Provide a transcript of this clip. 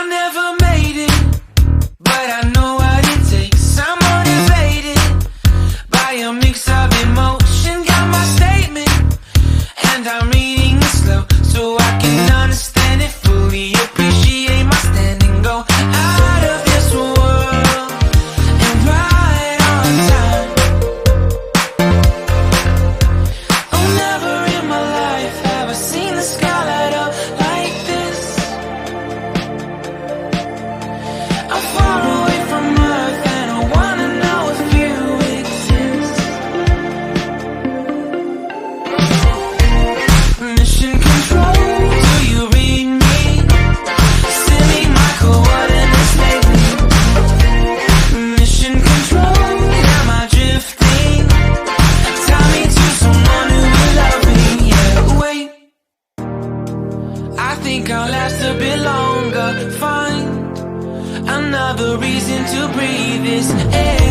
never made it, but I know what it takes. I'm motivated by a mix of emotion. Got my statement, and I'm reading it slow so I can understand it fully. Appreciate my stand and go out of this world and right on time. Oh, never in my life have I seen the sky light up like this. I'm far away from Earth and I wanna know if you exist. Mission control, do you read me? Send me my coordinates lately. Mission control, am I drifting? Tie me to someone who will love me. Yeah, wait, I think I'll last a bit longer. Find another reason to breathe this air.